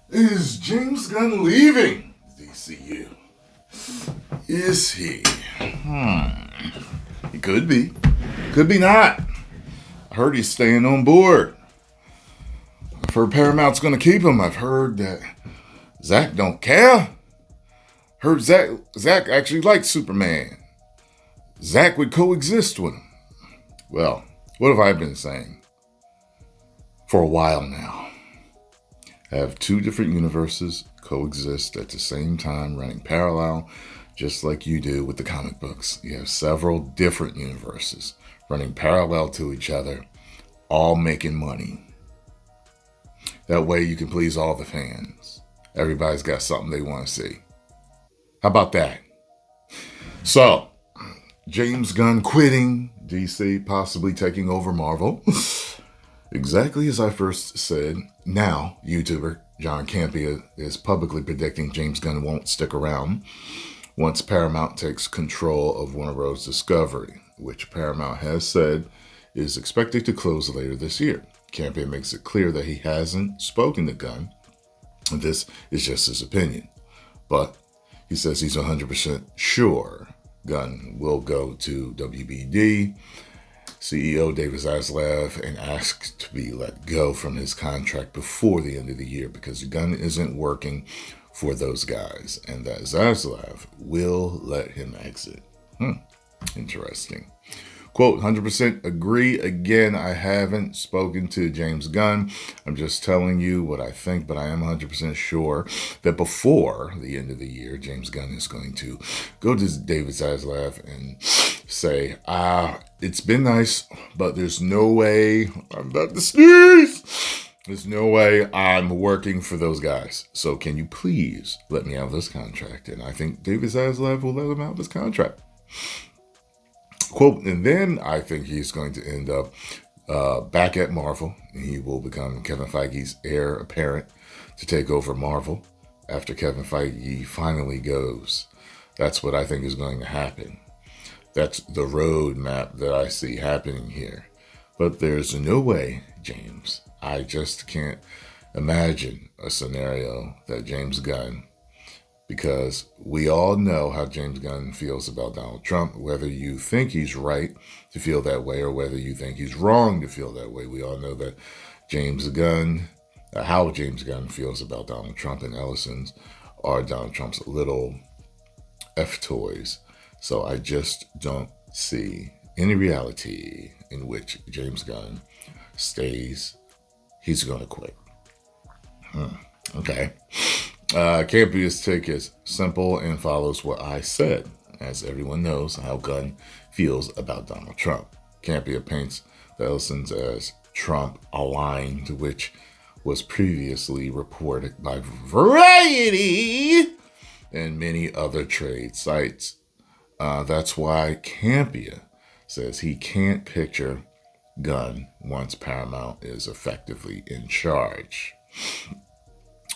Is James Gunn leaving DCU? Is he? He could be. Could be not. I heard he's staying on board. I've heard Paramount's going to keep him. I've heard that Zach don't care. Heard Zach actually likes Superman. Zach would coexist with him. Well, what have I been saying? For a while now. Have two different universes coexist at the same time, running parallel, just like you do with the comic books. You have several different universes running parallel to each other, all making money. That way you can please all the fans. Everybody's got something they want to see. How about that? So, James Gunn quitting DC, possibly taking over Marvel. Exactly as I first said, now YouTuber John Campea is publicly predicting James Gunn won't stick around once Paramount takes control of Warner Bros. Discovery, which Paramount has said is expected to close later this year. Campea makes it clear that he hasn't spoken to Gunn. This is just his opinion. But he says he's 100% sure Gunn will go to WBD. CEO David Zaslav and asked to be let go from his contract before the end of the year because Gunn isn't working for those guys and that Zaslav will let him exit. Interesting. Quote, 100% agree. Again, I haven't spoken to James Gunn. I'm just telling you what I think, but I am 100% sure that before the end of the year, James Gunn is going to go to David Zaslav and say, it's been nice, but there's no way I'm about to sneeze. There's no way I'm working for those guys. So can you please let me out of this contract? And I think David Zaslav will let him out of this contract. Quote, and then I think he's going to end up back at Marvel. He will become Kevin Feige's heir apparent to take over Marvel after Kevin Feige finally goes. That's what I think is going to happen. That's the roadmap that I see happening here. But there's no way, James. I just can't imagine a scenario that James Gunn, because we all know how James Gunn feels about Donald Trump, whether you think he's right to feel that way or whether you think he's wrong to feel that way. We all know that James Gunn, how James Gunn feels about Donald Trump, and Ellison's are Donald Trump's little F toys. So I just don't see any reality in which James Gunn stays. He's going to quit. Okay. Campea's take is simple and follows what I said, as everyone knows how Gunn feels about Donald Trump. Campea paints the Ellisons as Trump aligned, which was previously reported by Variety and many other trade sites. That's why Campea says he can't picture Gunn once Paramount is effectively in charge.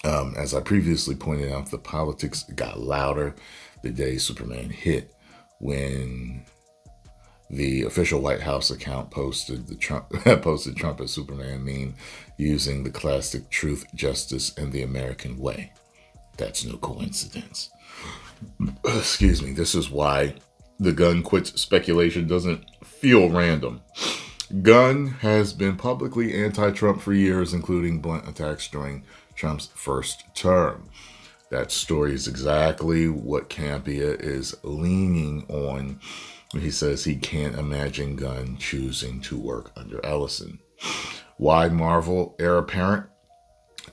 As I previously pointed out, the politics got louder the day Superman hit when the official White House account posted Trump as Superman meme using the classic truth, justice, and the American way. That's no coincidence. Excuse me. This is why the Gunn quits speculation doesn't feel random. Gunn has been publicly anti-Trump for years, including blunt attacks during Trump's first term. That story is exactly what Campea is leaning on when he says he can't imagine Gunn choosing to work under Ellison. Why Marvel heir apparent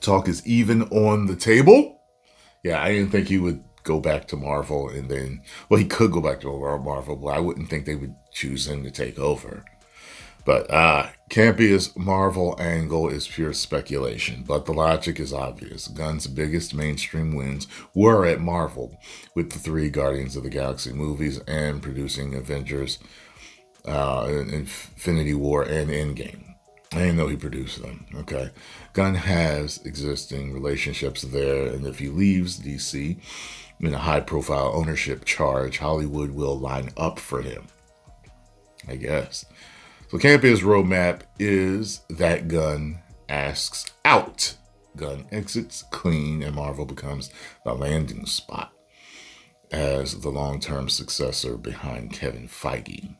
talk is even on the table? Yeah, I didn't think he would go back to Marvel and then, well, he could go back to Marvel, but I wouldn't think they would choose him to take over. But Campea's Marvel angle is pure speculation, but the logic is obvious. Gunn's biggest mainstream wins were at Marvel, with the 3 Guardians of the Galaxy movies and producing Avengers, Infinity War, and Endgame. I didn't know he produced them, okay? Gunn has existing relationships there, and if he leaves DC in a high-profile ownership charge, Hollywood will line up for him, I guess. So Campea's roadmap is that Gunn asks out Gunn exits clean and Marvel becomes the landing spot as the long-term successor behind Kevin Feige.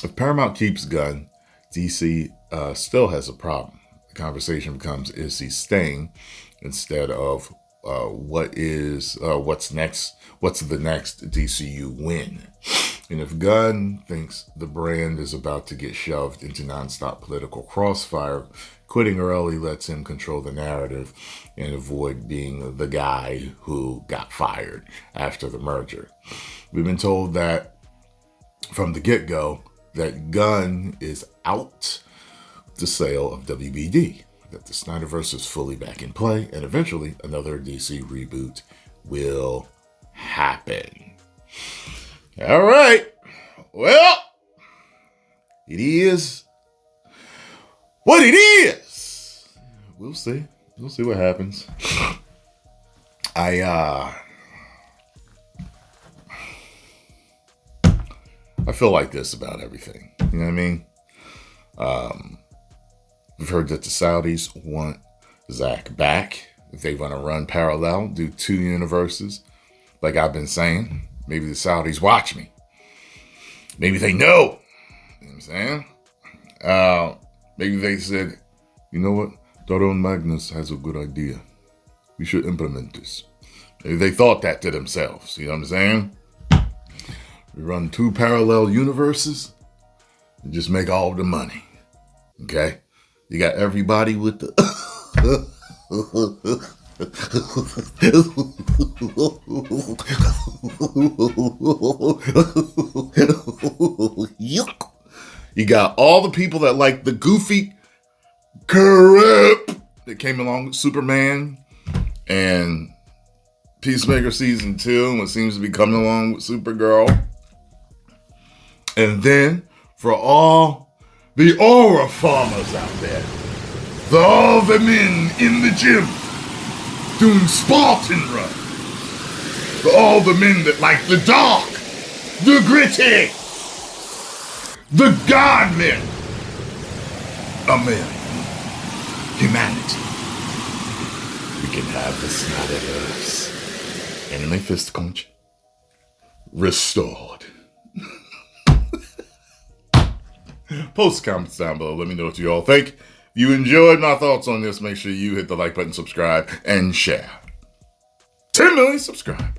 If Paramount keeps Gunn, DC still has a problem. The conversation becomes, is he staying, instead of what's next? What's the next DCU win? And if Gunn thinks the brand is about to get shoved into nonstop political crossfire, quitting early lets him control the narrative and avoid being the guy who got fired after the merger. We've been told that from the get-go that Gunn is out the sale of WBD, that the Snyderverse is fully back in play, and eventually another DC reboot will happen. All right. Well, it is what it is. We'll see. We'll see what happens. I feel like this about everything. You know what I mean? We've heard that the Saudis want Zach back. They want to run parallel, do 2 universes. Like I've been saying, maybe the Saudis watch me. Maybe they know. You know what I'm saying? Maybe they said, you know what? Tyrone Magnus has a good idea. We should implement this. Maybe they thought that to themselves. You know what I'm saying? We run 2 parallel universes and just make all the money. Okay? You got everybody with the... You got all the people that like the goofy crap that came along with Superman and Peacemaker season 2 and what seems to be coming along with Supergirl. And then for all the aura farmers out there, all the men in the gym doing Spartan run, for all the men that like the dark, the gritty, the God men, American humanity, we can have the Snyderverse Anime Fist Conch restored. Post comments down below. Let me know what you all think. If you enjoyed my thoughts on this, make sure you hit the like button, subscribe, and share. 10 million subscribers.